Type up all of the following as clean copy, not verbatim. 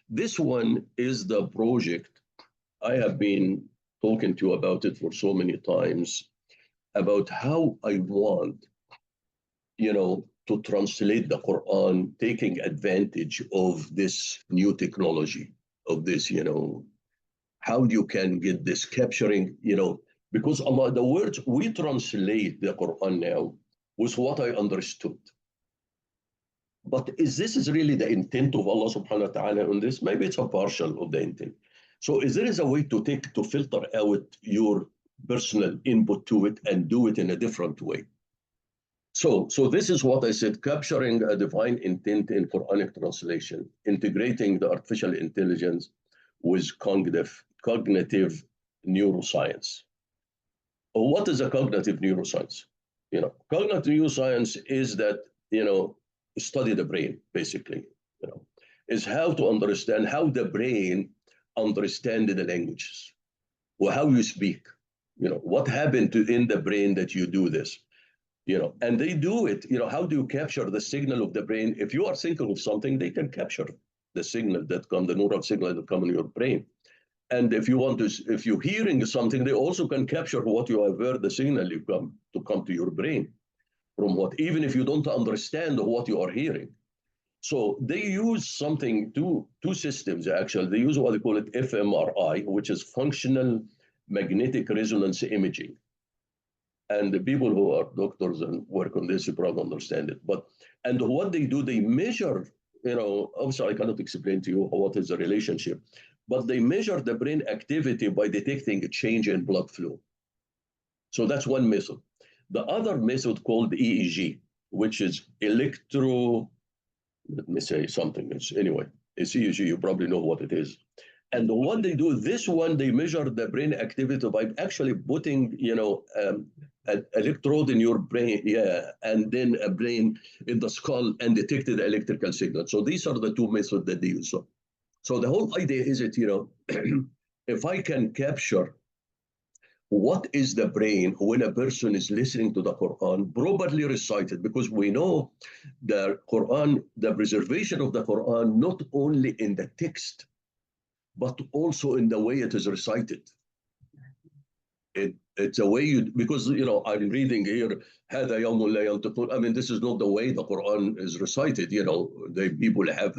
This one is the project I have been talking to you about it for so many times, about how I want, to translate the Quran, taking advantage of this new technology, of this, how you can get this capturing, because Allah, the words we translate the Quran now was what I understood. But is really the intent of Allah subhanahu wa ta'ala on this? Maybe it's a partial of the intent. So is there a way to filter out your personal input to it and do it in a different way? So this is what I said, capturing a divine intent in Quranic translation, integrating the artificial intelligence with cognitive neuroscience. What is a cognitive neuroscience? Cognitive neuroscience is that, study the brain, basically, is how to understand how the brain understands the languages, or how you speak, what happened in the brain that you do this, and they do it, how do you capture the signal of the brain? If you are thinking of something, they can capture the signal that come, the neural signal that come in your brain. And if you're hearing something, they also can capture what you have heard, the signal you come to your brain from what, even if you don't understand what you are hearing. So they use two systems actually. They use what they call it fMRI, which is functional magnetic resonance imaging. And the people who are doctors and work on this, you probably understand it. And what they do, they measure, obviously I cannot explain to you what is the relationship, but they measure the brain activity by detecting a change in blood flow. So that's one method. The other method called EEG, which is let me say something. It's EEG, you probably know what it is. And what they do, this one, they measure the brain activity by actually putting, an electrode in your brain, and then a brain in the skull and detect the electrical signal. So these are the two methods that they use. So the whole idea is that, if I can capture what is the brain when a person is listening to the Quran, properly recited, because we know the Quran, the preservation of the Quran, not only in the text, but also in the way it is recited. It's a way because I'm reading here, هذا يوم لا ينطقون. I mean, this is not the way the Quran is recited. The people have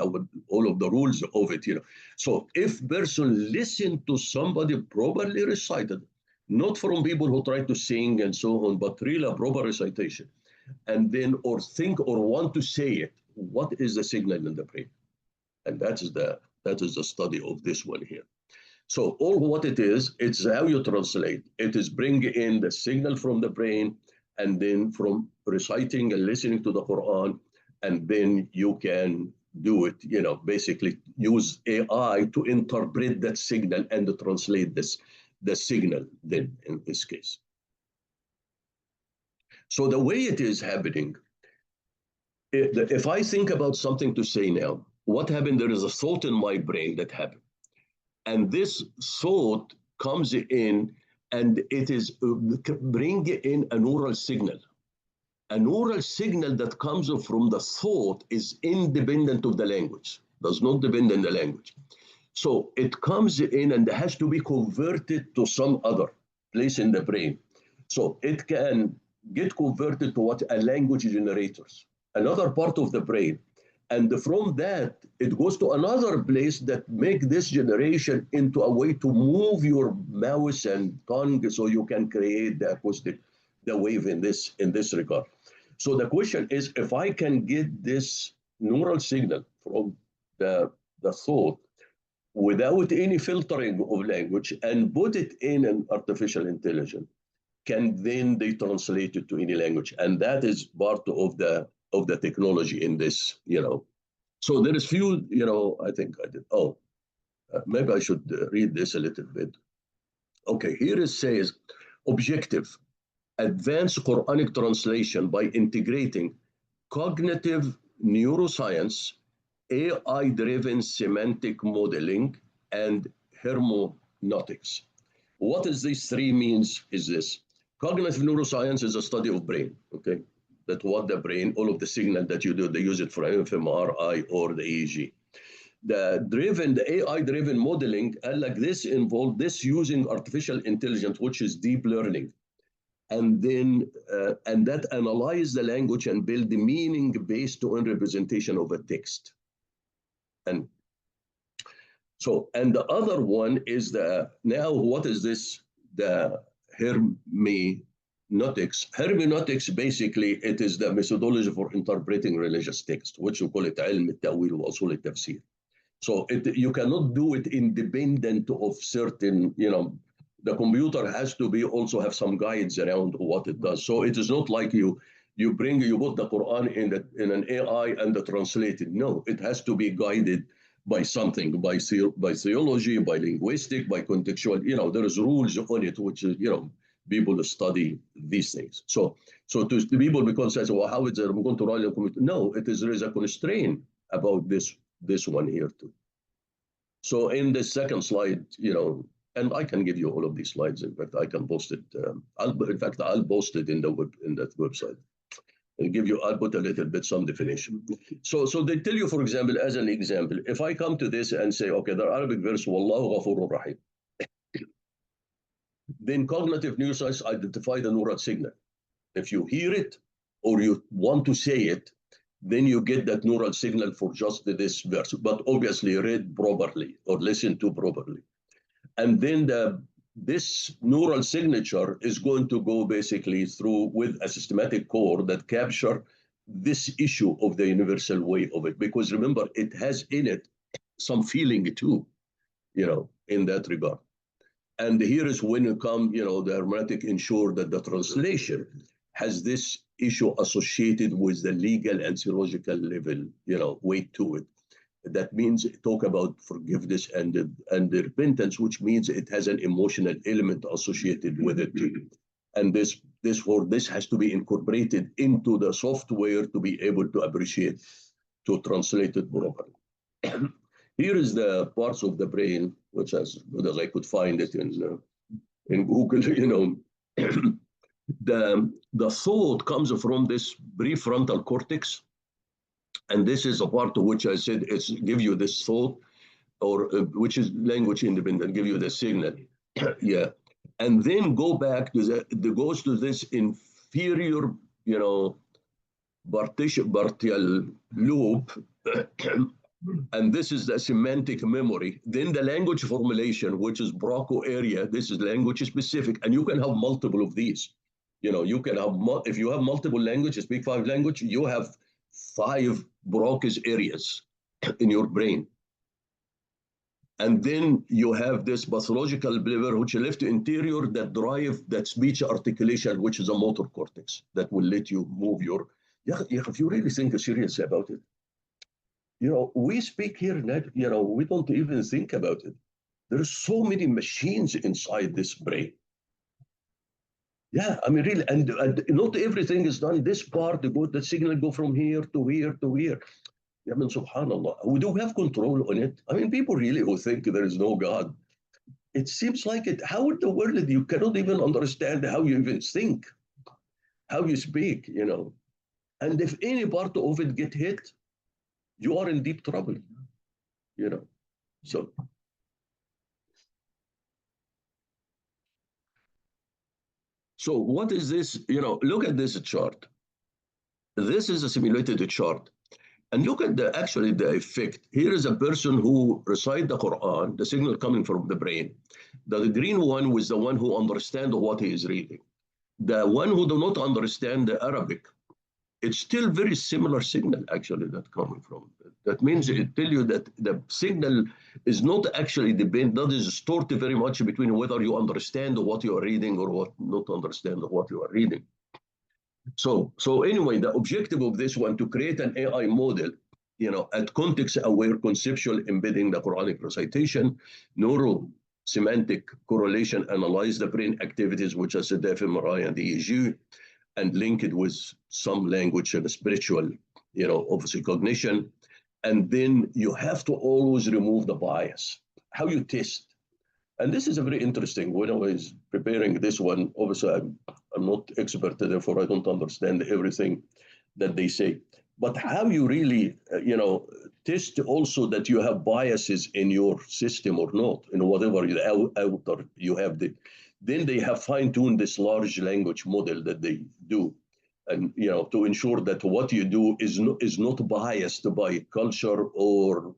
all of the rules of it. So if person listen to somebody properly recited, not from people who try to sing and so on, but really a proper recitation, and then or think or want to say it, what is the signal in the brain? And that is the study of this one here. So all what it is, it's how you translate. It is bringing in the signal from the brain, and then from reciting and listening to the Quran, and then you can do it, basically use AI to interpret that signal and to translate the signal then in this case. So the way it is happening, if I think about something to say now, what happened? There is a thought in my brain that happened. And this thought comes in, and it is bringing in a neural signal. A neural signal that comes from the thought is independent of the language, does not depend on the language. So it comes in and has to be converted to some other place in the brain. So it can get converted to what a language generators, another part of the brain. And from that, it goes to another place that make this generation into a way to move your mouth and tongue so you can create the acoustic, the wave in this regard. So the question is, if I can get this neural signal from the thought without any filtering of language and put it in an artificial intelligence, can then they translate it to any language? And that is part of the technology in this, So there is few, I think I did. Maybe I should read this a little bit. Okay, here it says, objective, advanced Quranic translation by integrating cognitive neuroscience, AI-driven semantic modeling, and hermeneutics. What is these three means is this. Cognitive neuroscience is a study of brain, okay? That what the brain, all of the signal that you do, they use it for fMRI or the EEG. the AI-driven modeling, like this involved this using artificial intelligence, which is deep learning, and then and that analyze the language and build the meaning based on representation of a text. And so, and the other one is now what is this? The hermeneutics. Hermeneutics, basically, it is the methodology for interpreting religious text, which we call it علم التأويل وأصول التفسير. So you cannot do it independent of certain, the computer has to be also have some guides around what it does. So it is not like you put the Quran in an AI and translate it. No, it has to be guided by something, by theology, by linguistic, by contextual. There is rules on it, which is, people study these things. So to the people, because says, well, how is it I'm going to run a computer? No, there is a constraint about this one here too. So in the second slide, and I can give you all of these slides. In fact, I can post it. I'll post it in that website. I'll put a little bit some definition. So they tell you, for example, as an example, if I come to this and say, okay, the Arabic verse, Wallahu Ghafurur Rahim, then cognitive neuroscience identify the neural signal. If you hear it or you want to say it, then you get that neural signal for just this verse, but obviously read properly or listened to properly. And then this neural signature is going to go basically through with a systematic core that capture this issue of the universal way of it. Because remember, it has in it some feeling too, in that regard. And here is when you come, the hermeneutic ensure that the translation has this issue associated with the legal and theological level, weight to it. That means talk about forgiveness and the repentance, which means it has an emotional element associated with it too. And this has to be incorporated into the software to be able to appreciate, to translate it properly. Here is the parts of the brain, which as good as I could find it in Google, the thought comes from this prefrontal cortex. And this is a part of which I said it's give you this thought, or which is language independent, give you the signal. Yeah. And then go back to goes to this inferior, partial loop. And this is the semantic memory. Then the language formulation, which is Broca area, this is language specific, and you can have multiple of these. You can have, if you have multiple languages, speak 5 language, you have 5 Broca's areas in your brain. And then you have this pathological behavior, which is left interior, that drive that speech articulation, which is a motor cortex that will let you move your. Yeah, if you really think seriously about it, we speak here, we don't even think about it. There's so many machines inside this brain. Yeah, I mean, really, and not everything is done. This part, the signal go from here to here to here. I mean, subhanAllah, we do have control on it. I mean, people really who think there is no God, it seems like it. How in the world you cannot even understand how you even think, how you speak, And if any part of it get hit, you are in deep trouble, So. So what is this? Look at this chart. This is a simulated chart. And look at actually the effect. Here is a person who recite the Quran, the signal coming from the brain. The green one was the one who understands what he is reading. The one who do not understand the Arabic, it's still very similar signal actually that coming from. That means it tell you that the signal is not actually that is stored very much between whether you understand what you are reading or what not understand what you are reading. So anyway, the objective of this one to create an AI model, at context-aware conceptual embedding the Quranic recitation, neuro-semantic correlation, analyze the brain activities, which is the fMRI and EEG, and link it with some language and spiritual, obviously cognition. And then you have to always remove the bias. How you test. And this is a very interesting. When I was preparing this one, obviously I'm not expert, therefore I don't understand everything that they say. But how you really, test also that you have biases in your system or not, in whatever outer you have. Then they have fine-tuned this large language model that they do, and to ensure that what you do is not biased by culture or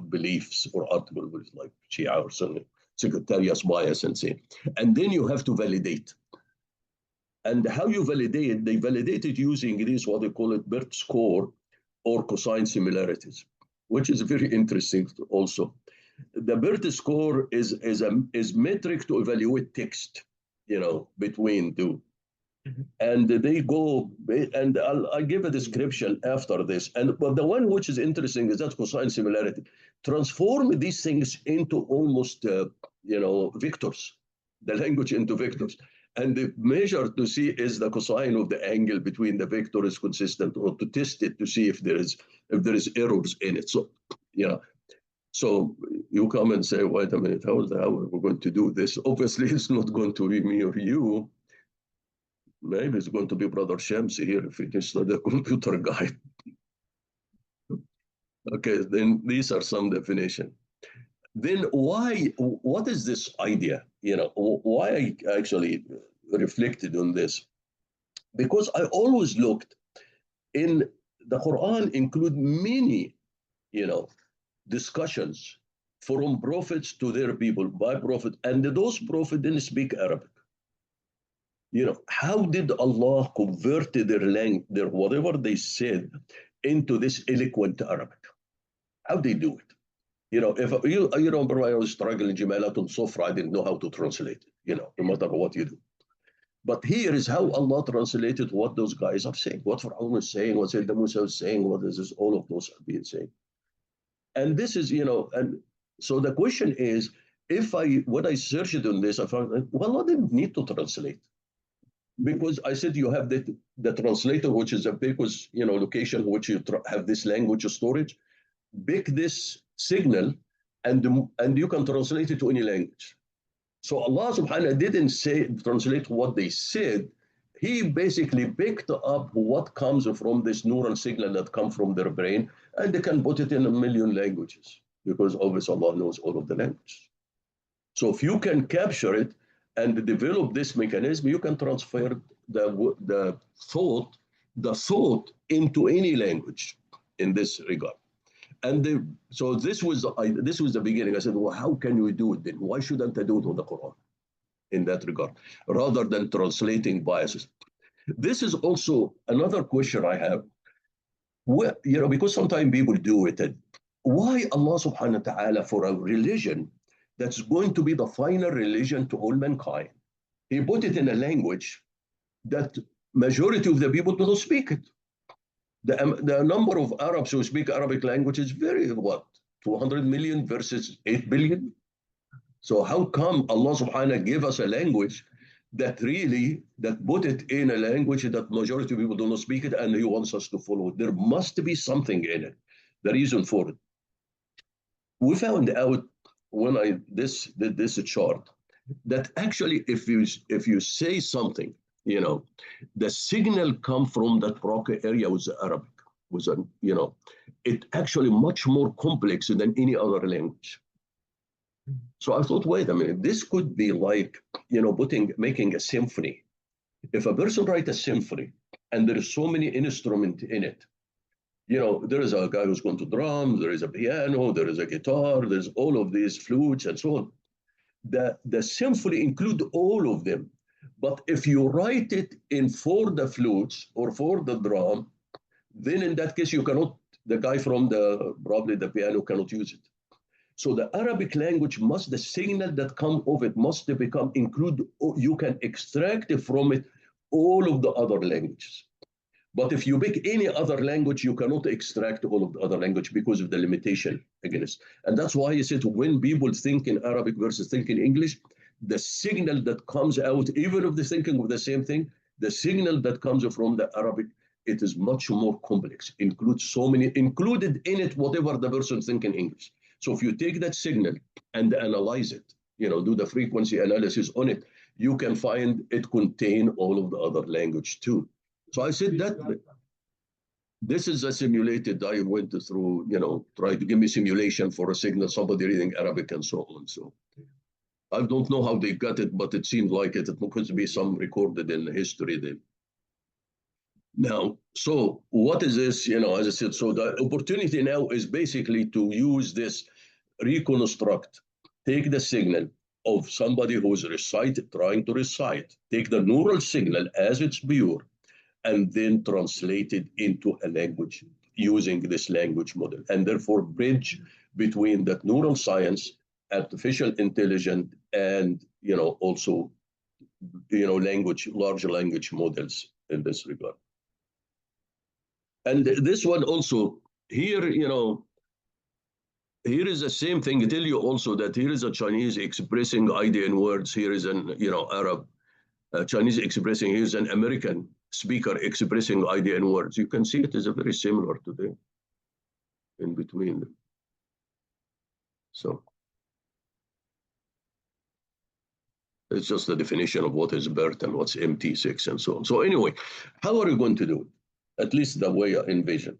beliefs or article like Shia or Sunni, sectarian bias and say. And then you have to validate. And how you validate? They validate it using this, what they call it, BERT score or cosine similarities, which is very interesting also. The BERT score is metric to evaluate text, between two. Mm-hmm. And they go, and I'll give a description after this. But the one which is interesting is that cosine similarity. Transform these things into almost, vectors, the language into vectors. And the measure to see is the cosine of the angle between the vector is consistent, or to test it to see if there is errors in it. So, so you come and say, wait a minute, how are we going to do this? Obviously, it's not going to be me or you. Maybe it's going to be Brother Shamsi here if it is not a computer guy. Okay, then these are some definition. Then what is this idea? Why I actually reflected on this? Because I always looked in the Quran include many, discussions from prophets to their people by prophet, and those prophets didn't speak Arabic. How did Allah convert their language, whatever they said, into this eloquent Arabic? How they do it? If you remember when I was struggling Jimalatun Sofra, I didn't know how to translate it, no matter what you do. But here is how Allah translated what those guys are saying, what Fir'aun is saying, what Sayyidina Musa is saying, what is this, all of those are being saying. And this is, and so the question is, when I searched on this, I found, well, I didn't need to translate. Because I said you have the translator, which is a biggest, location which you have this language storage, pick this signal, and you can translate it to any language. So Allah subhanahu didn't translate what they said. He basically picked up what comes from this neural signal that come from their brain, and they can put it in a million languages, because obviously Allah knows all of the languages. So if you can capture it and develop this mechanism, you can transfer the thought into any language in this regard. And so this was the beginning. I said, well, how can we do it then? Why shouldn't I do it with the Quran in that regard, rather than translating biases? This is also another question I have. Well, because sometimes people do it. Why Allah subhanahu wa ta'ala, for a religion that's going to be the final religion to all mankind, He put it in a language that majority of the people don't speak it. The number of Arabs who speak Arabic language is 200 million versus 8 billion. So how come Allah subhanahu gave us a language that put it in a language that majority of people do not speak it, and He wants us to follow it? There must be something in it, the reason for it. We found out when I did this chart that actually if you say something, the signal come from that Morocco area with the Arabic, it actually much more complex than any other language. So I thought, wait a minute, this could be like, making a symphony. If a person writes a symphony and there is so many instruments in it, there is a guy who's going to drums, there is a piano, there is a guitar, there's all of these flutes and so on. The symphony include all of them. But if you write it for the flutes or for the drum, then in that case, the guy from probably the piano cannot use it. So the Arabic language the signal that come of it must include, you can extract from it all of the other languages. But if you pick any other language, you cannot extract all of the other language because of the limitation against. And that's why he said when people think in Arabic versus think in English, the signal that comes out, even if they're thinking of the same thing, the signal that comes from the Arabic, it is much more complex, included in it whatever the person thinks in English. So if you take that signal and analyze it, do the frequency analysis on it, you can find it contain all of the other language too. So I said that. This is a simulated. I went through, try to give me simulation for a signal, somebody reading Arabic and so on. So I don't know how they got it, but it seemed like it. It could be some recorded in history then. Now, so what is this? As I said, so the opportunity now is basically to use this reconstruct, take the signal of somebody who's trying to recite, take the neural signal as it's pure, and then translate it into a language using this language model, and therefore bridge between that neural science, artificial intelligence, and also large language models in this regard. And this one also here, here is the same thing. I tell you also that here is a Chinese expressing idea in words. Here is an Arab Chinese expressing. Here's an American speaker expressing idea in words. You can see it is a very similar today in between them. So it's just the definition of what is BERT and what's MT6 and so on. So anyway, how are you going to do it? At least the way I envision.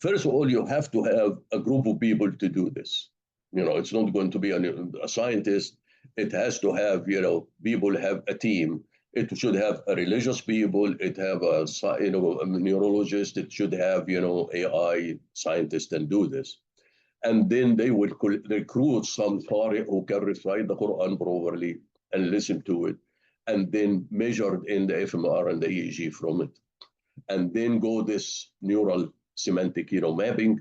First of all, you have to have a group of people to do this. It's not going to be a scientist. It has to have, people have a team. It should have a religious people. It have a neurologist. It should have, AI scientists and do this. And then they will recruit some qari who can recite the Quran properly and listen to it, and then measured in the fMR and the EEG from it, and then go this neural semantic, mapping,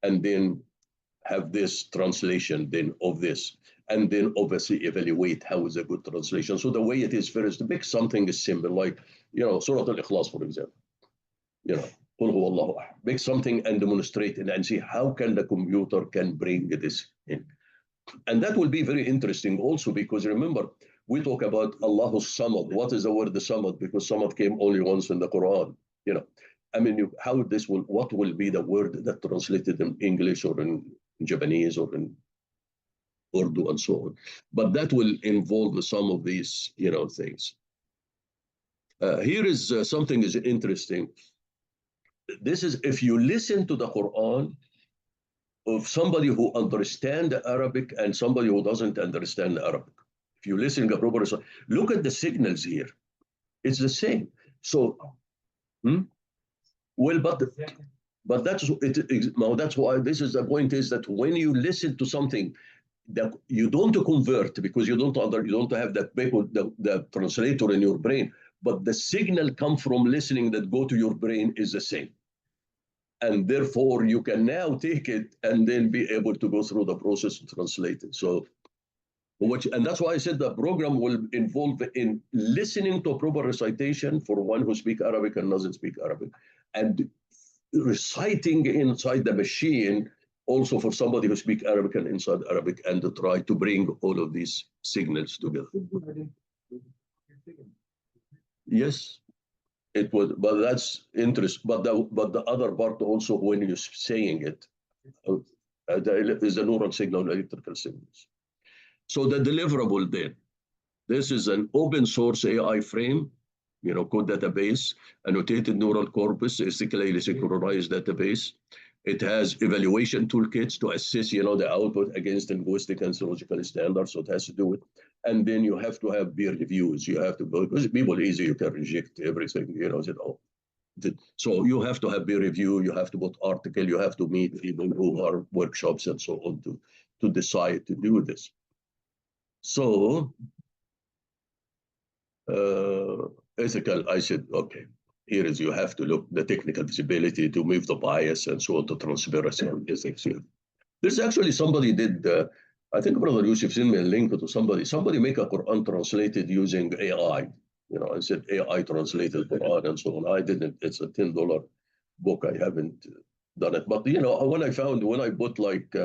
and then have this translation then of this, and then obviously evaluate how is a good translation. So the way it is first, to make something is simple, like, Surah Al-Ikhlas, for example, قل هو الله أحد. Make something and demonstrate it and see how can the computer can bring this in. And that will be very interesting also, because remember, we talk about Allahu Samad. What is the word the Samad? Because Samad came only once in the Quran. What will be the word that translated in English or in Japanese or in Urdu and so on. But that will involve some of these, things. Here is something is interesting. This is if you listen to the Quran of somebody who understands Arabic and somebody who doesn't understand Arabic. If you listen to proper, look at the signals here. It's the same. So, well, but that's it. Now that's why this is the point, is that when you listen to something that you don't convert, because you don't have the translator in your brain, but the signal come from listening that go to your brain is the same. And therefore you can now take it and then be able to go through the process to translate it. So, and that's why I said the program will involve in listening to a proper recitation for one who speaks Arabic and doesn't speak Arabic, and reciting inside the machine also for somebody who speaks Arabic and inside Arabic, and to try to bring all of these signals together. Yes, it was, but that's interesting. But the other part also, when you're saying it, is the neural signal, electrical signals. So the deliverable then, this is an open source AI frame, code database, annotated neural corpus, statistically synchronized database. It has evaluation toolkits to assess, the output against linguistic and logical standards. So it has to do it. And then you have to have peer reviews. You have to go, because people easy, you can reject everything, So you have to have peer review. You have to put article. You have to meet people who are workshops and so on to decide to do this. So ethical, I said, okay, here is, you have to look the technical visibility to move the bias and so on, to transparency and ethics. There's actually somebody did, I think Brother Yusuf sent me a link to somebody make a Quran translated using AI, and said AI translated Quran and so on. I didn't, it's a $10 book. I haven't done it. But, when I put like,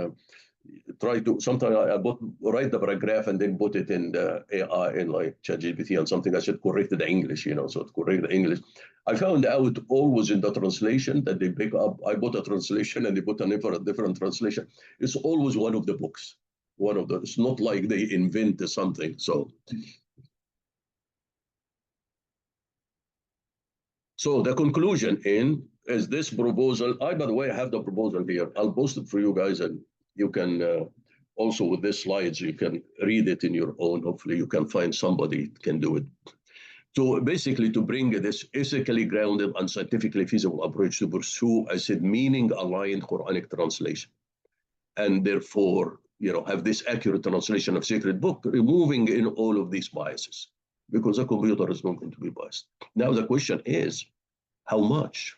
sometimes I write the paragraph and then put it in the AI in like ChatGPT and something. I should correct the English, so it correct the English. I found out always in the translation that they pick up. I put a translation and they put a different translation. It's always one of the books. It's not like they invent something. So the conclusion is this proposal. I, by the way, have the proposal here. I'll post it for you guys, and you can also with these slides, you can read it in your own. Hopefully, you can find somebody who can do it. So basically, to bring this ethically grounded and scientifically feasible approach to pursue, I said, meaning-aligned Quranic translation, and therefore, have this accurate translation of sacred book, removing in all of these biases, because a computer is not going to be biased. Now the question is, how much?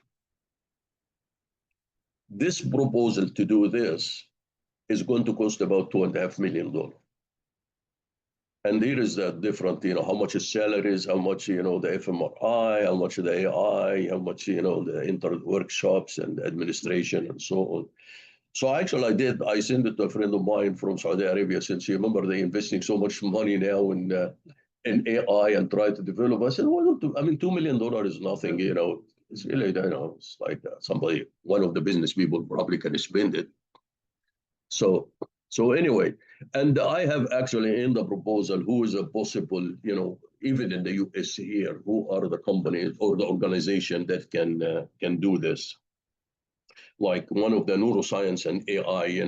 This proposal to do this is going to cost about $2.5 million. And here is that different, how much is salaries, how much, the fMRI, how much the AI, how much, the internet workshops and administration and so on. So actually I sent it to a friend of mine from Saudi Arabia, since you remember they're investing so much money now in AI and try to develop. I said, well, $2 million is nothing, it's really, it's like somebody, one of the business people probably can spend it. So anyway, and I have actually in the proposal who is a possible, even in the US here, who are the companies or the organization that can do this. Like one of the neuroscience and AI,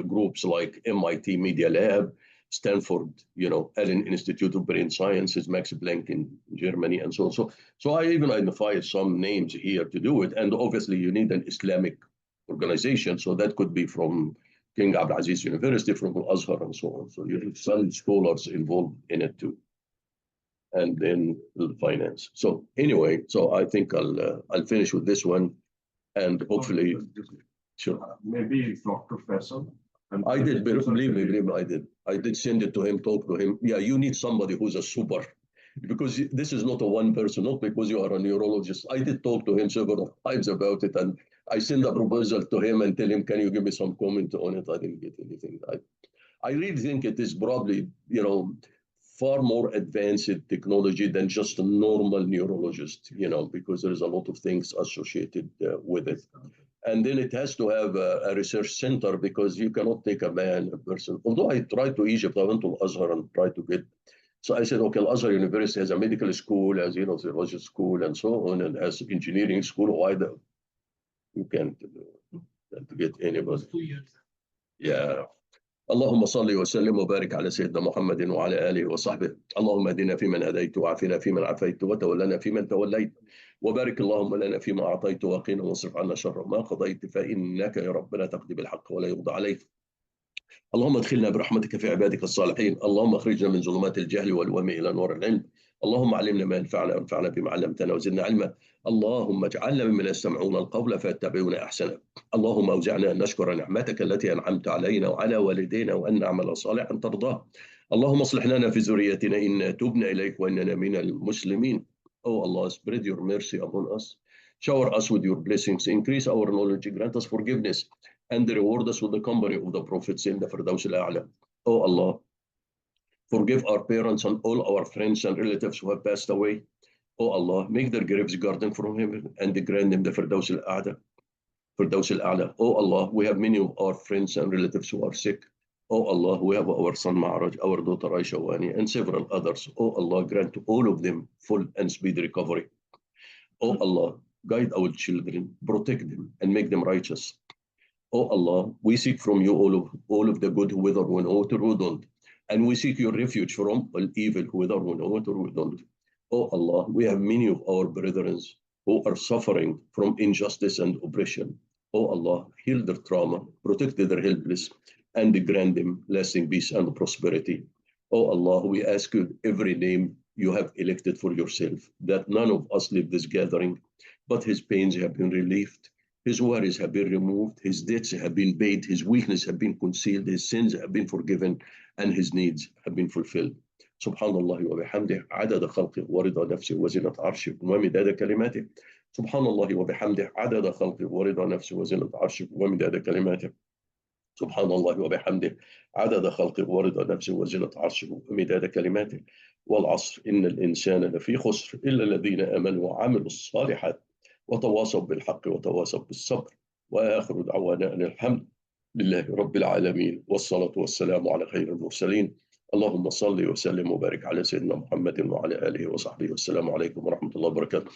groups like MIT Media Lab, Stanford, Allen Institute of Brain Sciences, Max Planck in Germany, and so on. So I even identified some names here to do it. And obviously you need an Islamic organization. So that could be from King Abdulaziz University, from Al-Azhar, and so on. So you need some scholars involved in it too. And then the finance. So anyway, so I think I'll finish with this one, and hopefully, sure. Maybe Dr. Faisal. I did, believe me, I did send it to him, talk to him. Yeah, you need somebody who's a super, because this is not a one person, not because you are a neurologist. I did talk to him several times about it, and I sent a proposal to him and tell him, can you give me some comment on it? I didn't get anything. I really think it is probably, far more advanced technology than just a normal neurologist, because there is a lot of things associated with it. And then it has to have a research center, because you cannot take a person. Although I tried to Egypt, I went to Al-Azhar and tried to get. So I said, okay, Al-Azhar University has a medical school, has, theology school and so on, and has engineering school. Why you can't get anybody? 2 years. Yeah. اللهم صل وسلم وبارك على سيدنا محمد وعلى آله وصحبه. اللهم اهدنا فيمن هديت، وعافنا فيمن عافيت، وتولنا فيمن توليت، وبارك اللهم لنا فيما أعطيت، وقنا واصرف عنا شر ما قضيت، فإنك يا ربنا تقضي بالحق ولا يقضى عليك. اللهم ادخلنا برحمتك في عبادك الصالحين. اللهم اخرجنا من ظلمات الجهل والوهم إلى نور العلم. اللهم علمنا ما ينفعنا وانفعنا بما علمتنا وزدنا علما. اللهم اجعلنا ممن يستمعون القول فيتبعون احسنه. اللهم اوزعنا ان نشكر نعمتك التي انعمت علينا وعلى والدينا وان نعمل صالحا ترضاه. اللهم اصلح لنا في ذريتنا إنا تبنا اليك واننا من المسلمين. Oh Allah, spread your mercy upon us. Shower us with your blessings. Increase our knowledge. Grant us forgiveness. And reward us with the company of the prophets in the Firdaus al-A'la. Oh Allah, forgive our parents and all our friends and relatives who have passed away. Oh Allah, make their graves garden from heaven and grant them the Firdaus al-A'la. Firdaus al-A'la. Oh Allah, we have many of our friends and relatives who are sick. Oh Allah, we have our son Ma'raj, our daughter Aisha Wani, and several others. Oh Allah, grant to all of them full and speedy recovery. Oh Allah, guide our children, protect them, and make them righteous. Oh Allah, we seek from you all of the good, whether we know it or we don't. And we seek your refuge from all evil, whether we know it or we don't. Oh Allah, we have many of our brethren who are suffering from injustice and oppression. Oh Allah, heal their trauma, protect their helpless, and grant them lasting peace and prosperity. Oh Allah, we ask you every name you have elected for yourself, that none of us leave this gathering, but his pains have been relieved, his worries have been removed, his debts have been paid, his weakness have been concealed, his sins have been forgiven, and his needs have been fulfilled. سبحان الله وبحمده عدد خلقه ورضا نفسه وزنة عرشه ومداد كلماته. سبحان الله وبحمده عدد خلقه ورضا نفسه وزنة عرشه ومداد كلماته. سبحان الله وبحمده عدد خلقه ورضا نفسه وزنة عرشه ومداد كلماته. والعصر إن الإنسان لفي خسر إلا الذين آمنوا وعملوا الصالحات وتواصوا بالحق وتواصوا بالصبر. وآخر دعوانا أن الحمد لله رب العالمين والصلاة والسلام على خير المرسلين. اللهم صل وسلم وبارك على سيدنا محمد وعلى آله وصحبه والسلام عليكم ورحمة الله وبركاته.